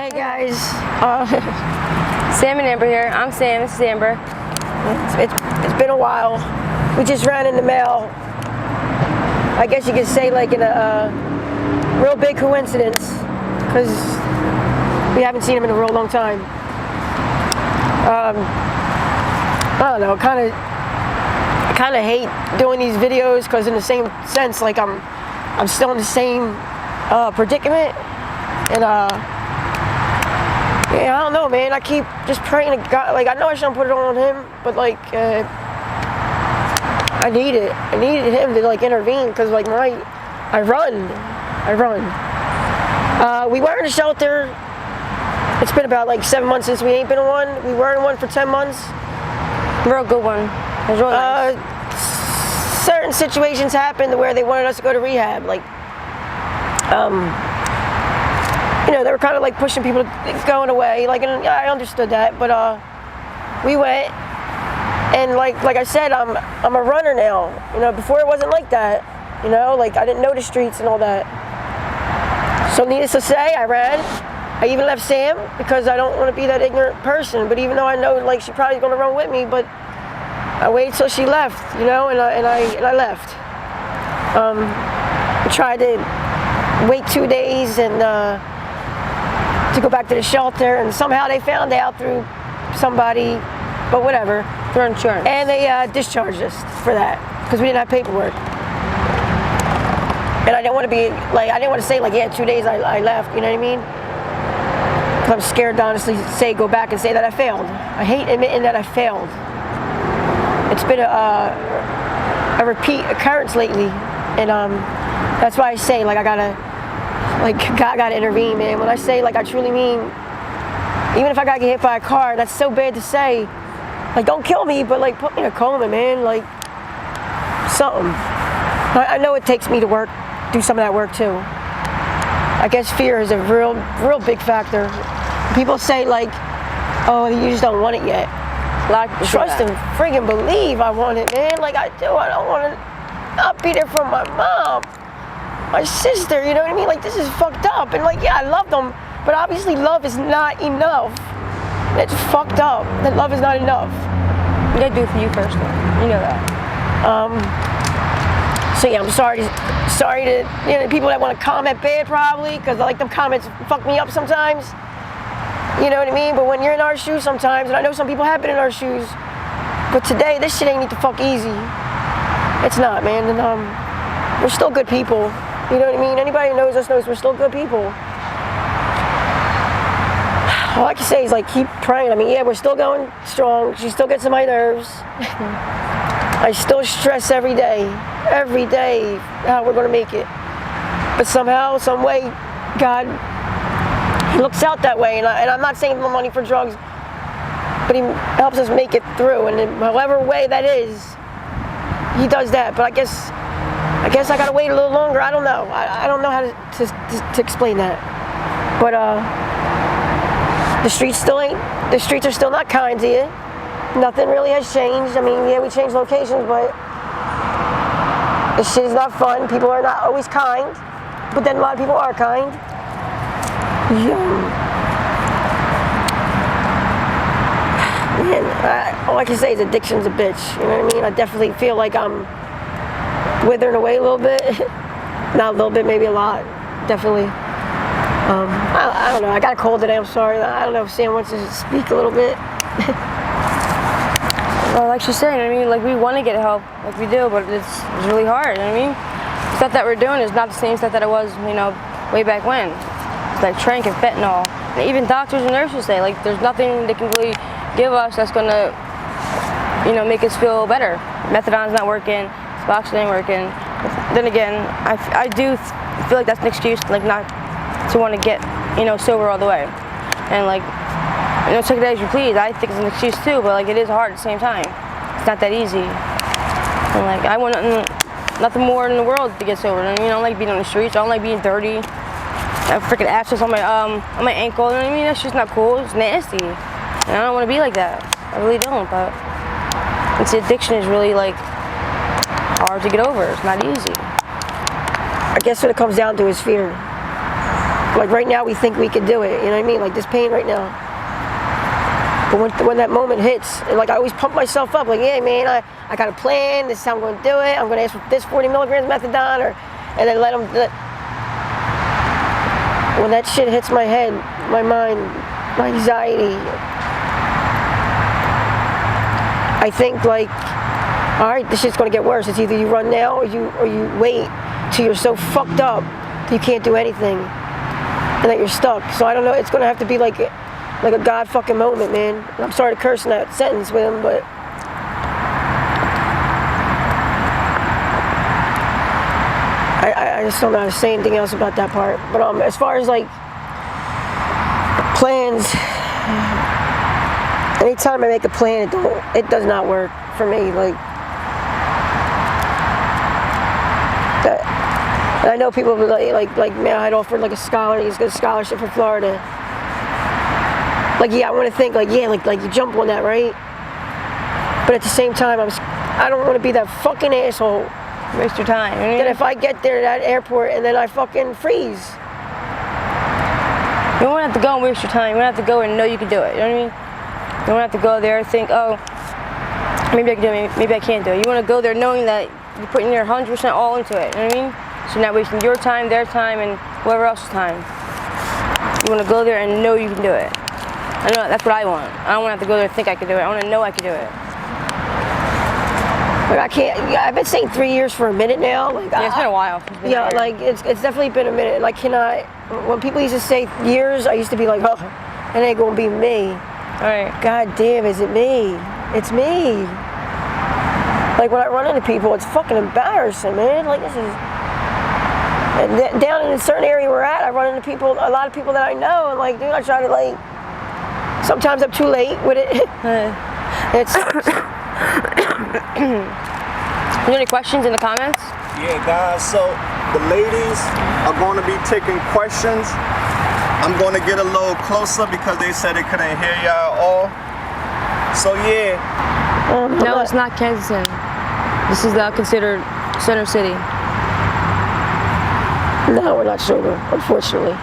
Hey guys, Sam and Amber here. I'm Sam, this is Amber. it's been a while. We just ran in the mail. I guess you could say like in a real big coincidence, because we haven't seen him in a real long time. I don't know, I kind of hate doing these videos because in the same sense, like I'm still in the same predicament, and yeah, I don't know, man. I keep just praying to God. Like, I know I shouldn't put it on him, but like, I needed him to like intervene, because like I run. We were in a shelter. It's been about like 7 months since we ain't been in one. We were in one for 10 months. Real good one. It was really nice. Certain situations happened where they wanted us to go to rehab. Like, you know, they were kind of like pushing people to going away. Like, and I understood that, but we went, and like I said, I'm a runner now. You know, before it wasn't like that. You know, like I didn't know the streets and all that. So needless to say, I ran. I even left Sam because I don't want to be that ignorant person. But even though I know like she probably going to run with me, but I waited till she left. You know, and I left. I tried to wait 2 days and to go back to the shelter, and somehow they found out through somebody, but whatever. For insurance. And they discharged us for that because we didn't have paperwork. And I didn't want to be like, I didn't want to say like, yeah, 2 days I left. You know what I mean? Because I'm scared to honestly go back and say that I failed. I hate admitting that I failed. It's been a repeat occurrence lately, and that's why I say like God gotta intervene, man. When I say like I truly mean, even if I gotta get hit by a car, that's so bad to say. Like, don't kill me, but like put me in a coma, man. Like something. I know it takes me to do some of that work too. I guess fear is a real big factor. People say like, oh, you just don't want it yet. Like, trust and friggin' believe I want it, man. Like I do. I don't want to not be there for my mom, my sister. You know what I mean? Like, this is fucked up. And like, yeah, I love them, but obviously love is not enough. It's fucked up. That love is not enough. You gotta do it for you first, though. You know that. So yeah, I'm sorry to people that want to comment bad, probably, because like them comments fuck me up sometimes. You know what I mean? But when you're in our shoes sometimes, and I know some people have been in our shoes, but today this shit ain't need to fuck easy. It's not, man. And we're still good people. You know what I mean? Anybody who knows us knows we're still good people. All I can say is like keep trying. I mean, yeah, we're still going strong. She still gets on my nerves. I still stress every day how we're gonna make it. But somehow, some way, God, He looks out that way. And I'm not saying the money for drugs, but He helps us make it through. And in however way that is, He does that. But I guess I gotta wait a little longer. I don't know. I don't know how to explain that. But the streets are still not kind to you. Nothing really has changed. I mean, yeah, we changed locations, but this shit is not fun. People are not always kind, but then a lot of people are kind. Man, all I can say is addiction's a bitch. You know what I mean? I definitely feel like I'm withering away a little bit. Not a little bit, maybe a lot. Definitely. I don't know. I got a cold today. I'm sorry. I don't know if Sam wants to speak a little bit. Well, like she's saying, I mean, like we want to get help, like we do, but it's really hard. You know what I mean? Stuff that we're doing is not the same stuff that it was, you know, way back when. It's like trank and fentanyl. And even doctors and nurses say, like, there's nothing they can really give us that's gonna, you know, make us feel better. Methadone's not working, Suboxone ain't working. Then again, I do feel like that's an excuse, like not to want to get, you know, sober all the way. And like, you know, take it as you please. I think it's an excuse too, but like it is hard at the same time. It's not that easy. And like, I want nothing more in the world to get sober. I mean, I don't like being on the streets. I don't like being dirty. I have freaking abscess on my ankle. You know what I mean? That's just not cool. It's nasty. And I don't want to be like that. I really don't. But it's addiction is really like hard to get over. It's not easy. I guess what it comes down to is fear. Like right now we think we could do it, you know what I mean? Like this pain right now. But when that moment hits, and like I always pump myself up, like, yeah, man, I got a plan, this is how I'm going to do it, I'm going to ask for this 40 milligrams methadone, and then let them, when that shit hits my head, my mind, my anxiety, I think like, all right, this shit's going to get worse. It's either you run now or you wait till you're so fucked up that you can't do anything and that you're stuck. So I don't know, it's going to have to be like a God fucking moment, man. And I'm sorry to curse in that sentence with him, but I just don't know how to say anything else about that part. But as far as like plans, anytime I make a plan, it does not work for me. Like, and I know people like man, I'd offered like a scholarship for Florida. Like, yeah, I want to think like, yeah, like you jump on that, right? But at the same time, I don't want to be that fucking asshole. Waste your time. That if I get there to that airport and then I fucking freeze. You don't have to go and waste your time. You don't have to go and know you can do it. You know what I mean? You don't have to go there and think, oh, maybe I can do it, maybe I can't do it. You want to go there knowing that you're putting your 100% all into it. You know what I mean? So you're not wasting your time, their time, and whoever else's time. You want to go there and know you can do it. I know that's what I want. I don't want to have to go there and think I can do it. I want to know I can do it. But I can't. Yeah, I've been saying 3 years for a minute now. Like, yeah, it's been a while. Yeah, like it's definitely been a minute. Like, when people used to say years, I used to be like, oh, it ain't gonna be me. All right. God damn, is it me? It's me. Like when I run into people, it's fucking embarrassing, man. Like this is. And down in a certain area we're at, I run into people, a lot of people that I know, and like, dude, I try to like. Sometimes I'm too late with it. It's. You any questions in the comments? Yeah, guys, so the ladies are going to be taking questions. I'm going to get a little closer because they said they couldn't hear y'all all. So, yeah. No, it's not Kensington. This is considered Center City. No, we're not sober, unfortunately.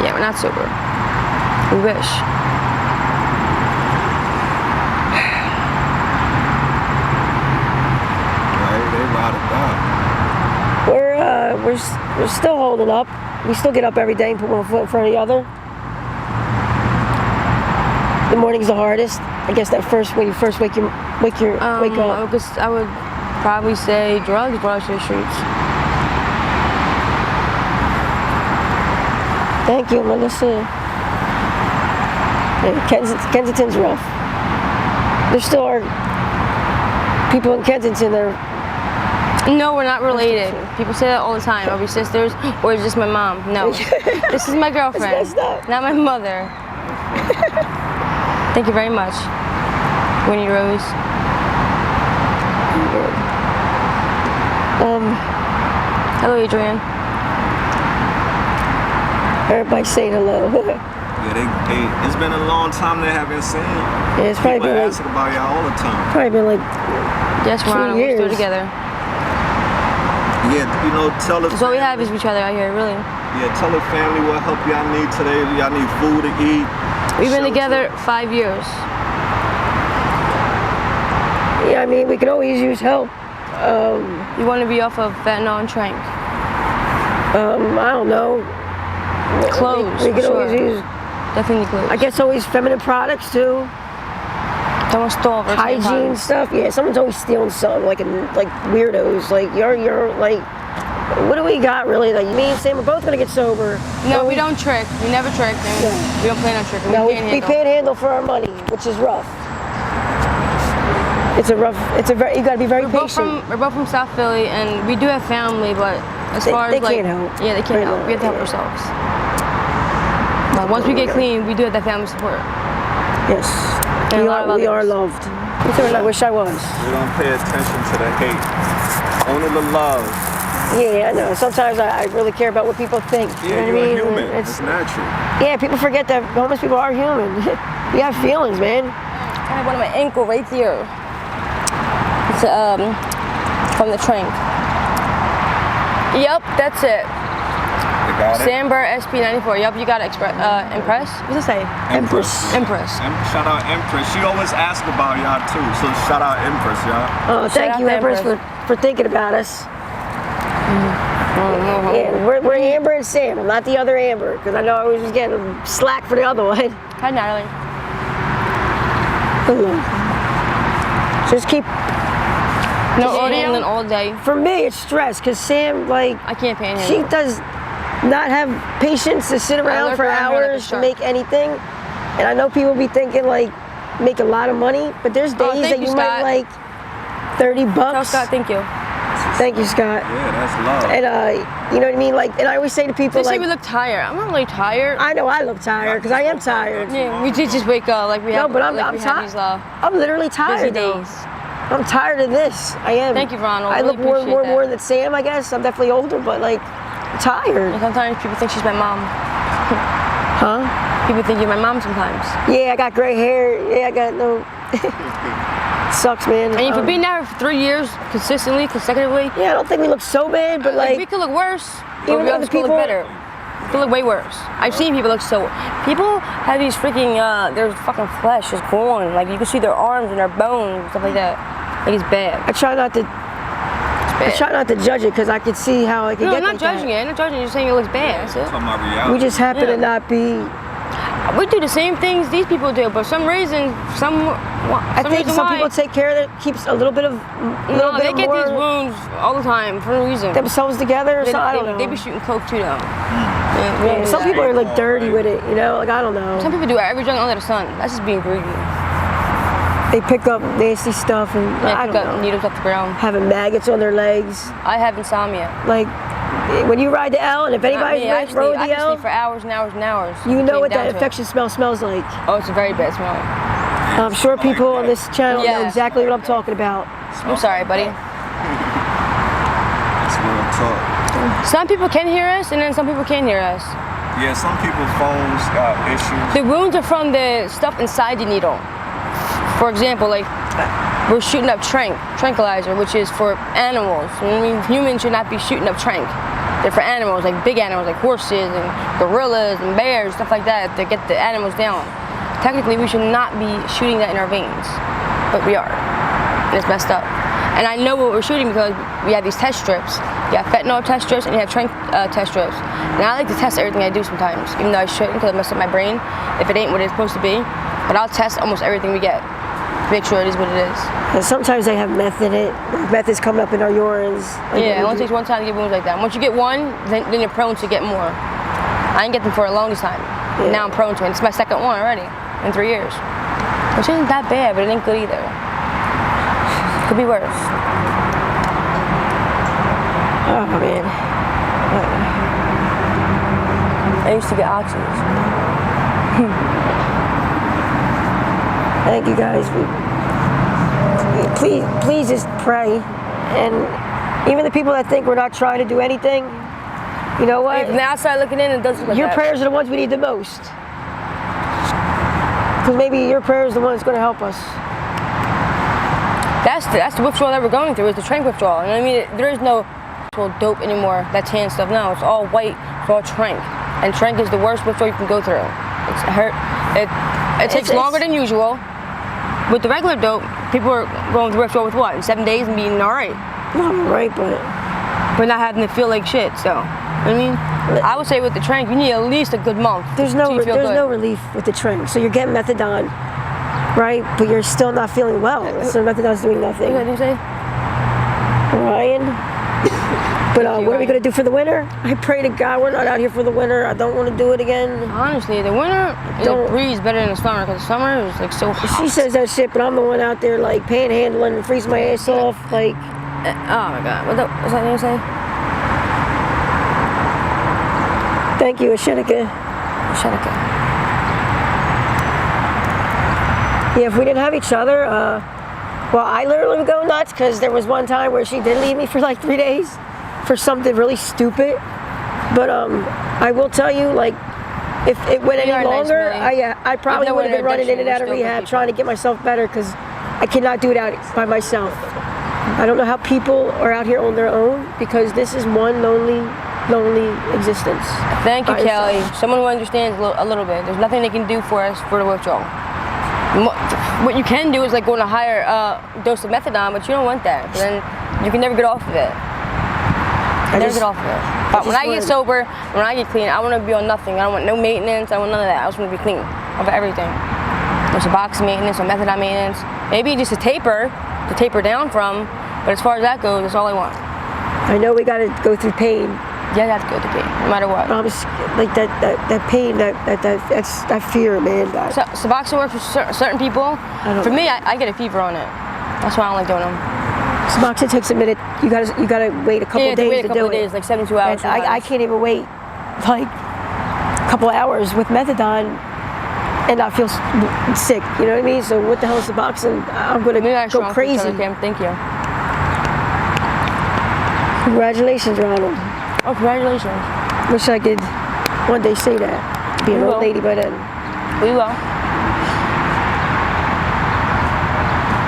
Yeah, we're not sober. We wish. We're still holding up. We still get up every day and put one foot in front of the other. The morning's the hardest. I guess that when you first wake up. I would probably say drugs brought to the streets. Thank you, Melissa. Yeah, Kensington's rough. There still are people in Kensington that are. No, we're not related. People say that all the time. Are we sisters? Or is this my mom? No. This is my girlfriend, not my mother. Thank you very much, Winnie Rose. Hello, Adrian. Everybody's saying hello. Yeah, it's been a long time they haven't seen. Yeah, it's probably been asking about y'all all the time. Probably been like yes, we're 2 years. We're still together. Yeah, tell the That's all we have is each other out here, really. Yeah, tell the family what help y'all need today. Y'all need food to eat. We've been together 5 years. Yeah, I mean, we could always use help. You want to be off of fentanyl and trank? I don't know. Clothes, we could sure. always use. Definitely clothes. I guess always feminine products too. Someone stole hygiene stuff. Yeah, someone's always stealing something, like weirdos. Like you're like, what do we got really? Like me and Sam, we're both gonna get sober. No, we don't trick. We never trick. We don't plan on tricking. No, we panhandle for our money, which is rough. You gotta be very patient. We're both from South Philly, and we do have family, but as far as they can't help. Yeah, they can't help. We have to help ourselves. But once we get clean, we do have that family support. Yes. We are loved. I wish I was. We don't pay attention to the hate. Only the love. Yeah, I know. Sometimes I really care about what people think. Yeah, you know what I mean? Human. It's natural. Yeah, people forget that homeless people are human. We have feelings, man. I have one on my ankle right here. It's from the train. Yep, that's it. They got it. Samber SP94. Yup, you got it. Impress? What's it say? Empress. Empress. Shout out Empress. She always asks about y'all too, so shout out Empress, y'all. Oh, thank out you, to Empress, Empress. for thinking about us. Yeah, we're Amber and Sam. I'm not the other Amber, because I know I was just getting slack for the other one. Hi, Natalie. Just keep. No audio all day. For me, it's stress, because Sam, like, I can't pay him. she does not have patience to sit around lurk for around here like a hours to shark. make anything. And I know people be thinking, like, make a lot of money, but there's days thank that you, you might Scott. like $30. Oh, Scott, thank you. Thank you, Scott. Yeah, that's love. And you know what I mean? Like, and I always say to people, They say like, we look tired. I'm not really tired. I know I look tired because I am tired. Yeah, we did just wake up like we No, have. but I'm like we have tired. these I'm literally busy tired though. days. I'm tired of this. I am. Thank you, Ronald. I Really look more appreciate that. than Sam, I guess. I'm definitely older, but like tired. And sometimes people think she's my mom. Huh? People think you're my mom sometimes. Yeah, I got gray hair. Yeah, I got no. Sucks, man. And for being there for 3 years consistently, consecutively, Yeah, I don't think we look so bad, but like we like, could look worse. But even we other also could people- look better. We could look way worse. I've seen people look so. People have these freaking their fucking flesh is gone. Like you can see their arms and their bones and stuff like that. Like it's bad. I try not to. It's I try not to judge it because I can see how it can No, get I'm not like judging that. it. I'm not judging it. Just saying it looks bad. That's it. Talking about reality. We just happen Yeah. to not be. We do the same things these people do, but for some reason, I think some people take care of it, keeps a little bit of, No, they get more these wounds all the time for no reason. themselves together. Or They, something. I don't know. they be shooting coke too, though. Yeah, some people are like dirty with it, you know. Like I don't know. Some people do every drug under the sun. That's just being greedy. They pick up nasty stuff and Yeah, I pick don't up know. needles off the ground. Having maggots on their legs. I have insomnia. Like when you ride the L, and if Not anybody's me, I rode can the L, sleep for hours and hours and hours. you It know came what down that to it. infection smell smells like. Oh, it's a very bad smell. I'm sure people on this channel know Yeah. exactly what I'm talking about. I'm sorry, buddy. That's real talk. Some people can hear us, and then some people can't hear us. Yeah, some people's phones got issues. The wounds are from the stuff inside the needle. For example, like we're shooting up tranquilizer, which is for animals. I mean, humans should not be shooting up tranq. They're for animals, like big animals, like horses and gorillas and bears, stuff like that, to get the animals down. Technically, we should not be shooting that in our veins, but we are. And it's messed up. And I know what we're shooting because we have these test strips. You have fentanyl test strips and you have tranq test strips. And I like to test everything I do sometimes, even though I shouldn't because I mess up my brain if it ain't what it's supposed to be. But I'll test almost everything we get to make sure it is what it is. And sometimes they have meth in it. Meth is coming up in our urines. Like, Yeah, it only takes one time to get wounds like that. Once you get one, then you're prone to get more. I didn't get them for the longest time. Yeah. Now I'm prone to it. It's my second one already in 3 years. Which isn't that bad, but it ain't good either. Could be worse. Oh man. I used to get oxys. Thank you guys. Please just pray. And even the people that think we're not trying to do anything, you know what? From the outside looking in, it does look like Your that. prayers are the ones we need the most. Because maybe your prayer is the one that's going to help us. That's the withdrawal that we're going through, is the tranq withdrawal. You know what I mean? There is no actual dope anymore, that tan stuff. No, it's all white, it's all tranq. And tranq is the worst withdrawal you can go through. It's hurt. It takes longer than usual. With the regular dope, people are going through withdrawal with what? In 7 days and being all right. Not right, but But not having to feel like shit, so. I mean, I would say with the tranq, you need at least a good month. there's till no you feel good. relief with the tranq. So you're getting methadone, right? But you're still not feeling well. So methadone's doing nothing. What did you say? Ryan. But you, what are we Ryan. gonna do for the winter? I pray to God we're not out here for the winter. I don't want to do it again. Honestly, the winter is Don't- a breeze better than the summer, because the summer is like so hot. She says that shit, but I'm the one out there like panhandling and freezing my ass off. Like, Oh my god, what's that name say? thank you, Ashenica. Shut up. Yeah, if we didn't have each other, well, I literally would go nuts because there was one time where she did leave me for like 3 days for something really stupid. But I will tell you, like, if it went You any are nice, longer, Millie. I probably Even would have when been running in and you're out of still good rehab people. trying to get myself better because I cannot do it out by myself. I don't know how people are out here on their own because this is one lonely lonely existence. Thank you, by Kelly. yourself. Someone who understands a little bit. There's nothing they can do for us for the withdrawal. What you can do is like go on a higher dose of methadone, but you don't want that. Then you can never get off of it. Never get off of it. But when I get sober, when I get clean, I want to be on nothing. I don't want no maintenance. I want none of that. I just want to be clean of everything. There's a box maintenance, or methadone maintenance. Maybe just a taper to taper down from. But as far as that goes, that's all I want. I know we got to go through pain. Yeah, you have to go through pain, no matter what. I'm just, like that pain, that fear, man. So Suboxone works for certain people. For me, I get a fever on it. That's why I don't like doing them. Suboxone takes a minute. You gotta wait a couple days wait a to couple do of days, it. like 72 hours. And I can't even wait like a couple hours with methadone and not feel sick. You know what I mean? So what the hell is Suboxone? I'm gonna go crazy. Thank you. Congratulations, Ronald. Oh, congratulations. Wish I could one day say that. Be an old lady by then. We will.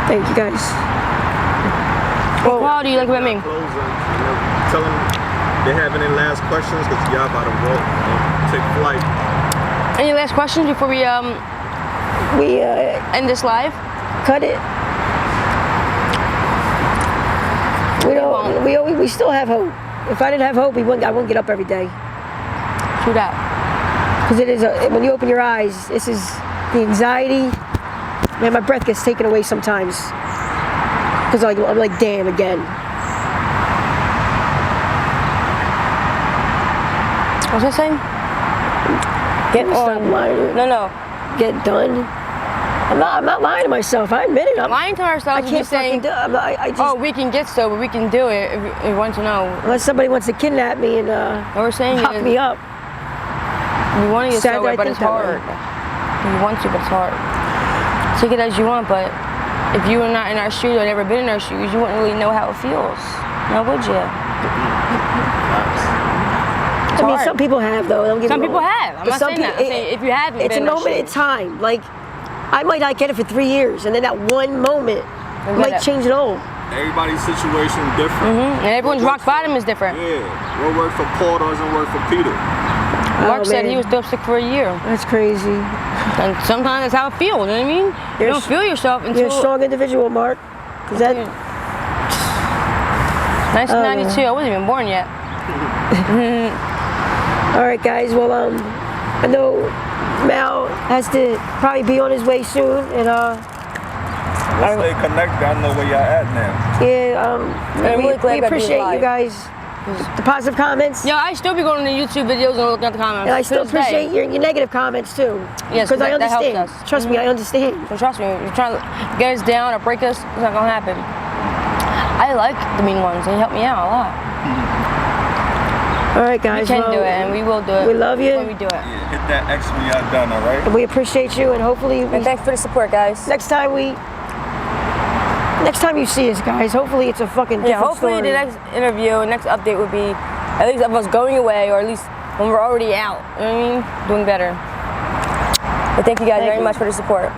Thank you, guys. What do you like about me? Tell them they have any last questions because y'all about to walk and take flight. Any last questions before we end this live? Cut it. We still have hope. If I didn't have hope, I wouldn't get up every day. True that. Because it is when you open your eyes, this is the anxiety. Man, my breath gets taken away sometimes. Because I'm like, damn, again. What's that saying? Get on. No. Get done. I'm not lying to myself. I admit it. I'm lying to ourselves. I can't fucking do it. I just, we can get sober. We can do it if you want to know. Unless somebody wants to kidnap me and what we're saying lock me up. We want to get sober, but it's hard. You want to, but it's hard. Take it as you want, but if you were not in our shoes or never been in our shoes, you wouldn't really know how it feels. Now, would you? I mean, some people have, though. Some people have. I'm not saying that. I'm saying if you haven't been in our shoes. It's a moment in time. Like, I might not get it for 3 years, and then that one moment might change it all. Everybody's situation different. And everyone's rock bottom is different. Yeah. What worked for Paul doesn't work for Peter. Mark said he was dope sick for a year. That's crazy. And sometimes that's how it feels, you know what I mean? You don't feel yourself until... You're a strong individual, Mark. 1992, I wasn't even born yet. All right, guys. Well, I know Mal has to probably be on his way soon, and let's stay connected. I know where y'all at now. Yeah, we appreciate you guys. The positive comments. Yeah, I still be going to the YouTube videos and looking at the comments. And I still appreciate your negative comments too. Yes, because I understand. Trust me, I understand. So trust me, you're trying to get us down or break us, it's not gonna happen. I like the mean ones. They help me out a lot. All right, guys. We can do it, and we will do it. We love you. When we do it. Yeah, hit that X when y'all done, all right? And we appreciate you, and hopefully. And thanks for the support, guys. Next time you see us, guys, hopefully it's a fucking different hopefully story. The next interview, next update would be at least of us going away, or at least when we're already out. You know what I mean? Doing better. But thank you guys very much for the support.